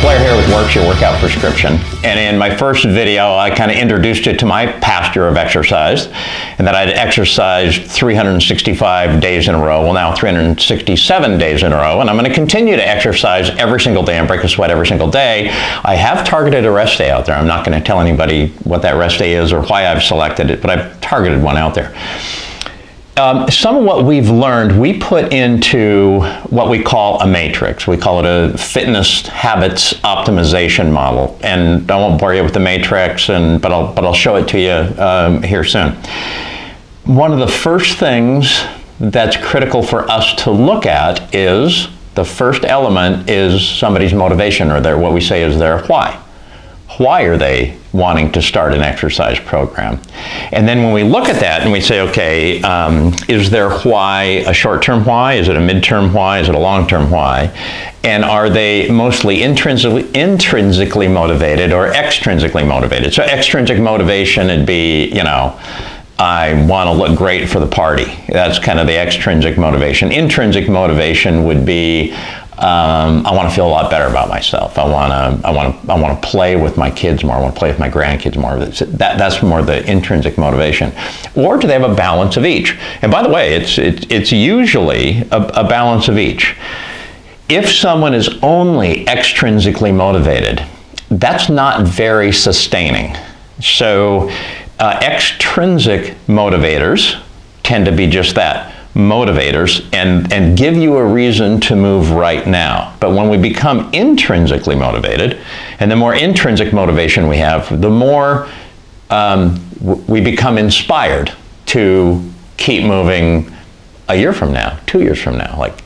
Blair here with Works Your Workout Prescription. And in my first video, I kind of introduced you to my past year of exercise, and that I'd exercised 365 days in a row. Well, now 367 days in a row, and I'm going to continue to exercise every single day and break a sweat every single day. I have targeted a rest day out there. I'm not going to tell anybody what that rest day is or why I've selected it, but I've targeted one out there. Some of what we've learned, we put into what we call a matrix. We call it a fitness habits optimization model. And I won't bore you with the matrix, but I'll show it to you here soon. One of the first things that's critical for us to look at is, the first element is somebody's motivation, or what we say is their why. Why are they wanting to start an exercise program? And then when we look at that and we say, okay, is their why a short-term why? Is it a mid-term why? Is it a long-term why? And are they mostly intrinsically motivated or extrinsically motivated? So extrinsic motivation would be, I want to look great for the party. That's kind of the extrinsic motivation. Intrinsic motivation would be, I want to feel a lot better about myself. I want to play with my kids more. I want to play with my grandkids more. That's more the intrinsic motivation. Or do they have a balance of each? And by the way, it's usually a balance of each. If someone is only extrinsically motivated, that's not very sustaining. So extrinsic motivators tend to be just that, motivators, and give you a reason to move right now. But when we become intrinsically motivated, and the more intrinsic motivation we have, the more we become inspired to keep moving a year from now, 2 years from now. Like,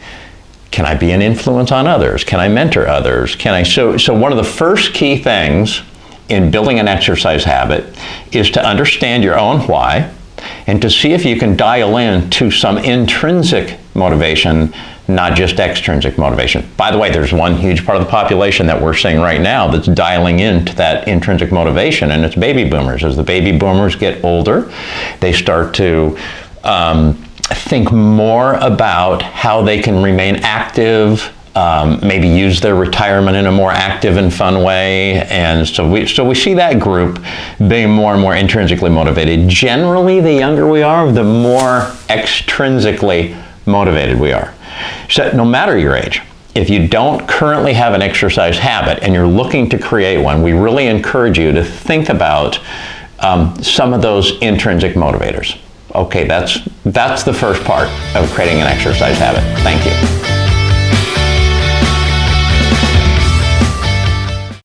can I be an influence on others? Can I mentor others? So one of the first key things in building an exercise habit is to understand your own why, and to see if you can dial in to some intrinsic motivation, not just extrinsic motivation. By the way, there's one huge part of the population that we're seeing right now that's dialing into that intrinsic motivation, and it's baby boomers. As the baby boomers get older, they start to think more about how they can remain active, maybe use their retirement in a more active and fun way. And so we see that group being more and more intrinsically motivated. Generally, the younger we are, the more extrinsically motivated we are. So no matter your age, if you don't currently have an exercise habit and you're looking to create one, we really encourage you to think about some of those intrinsic motivators. Okay, that's the first part of creating an exercise habit. Thank you.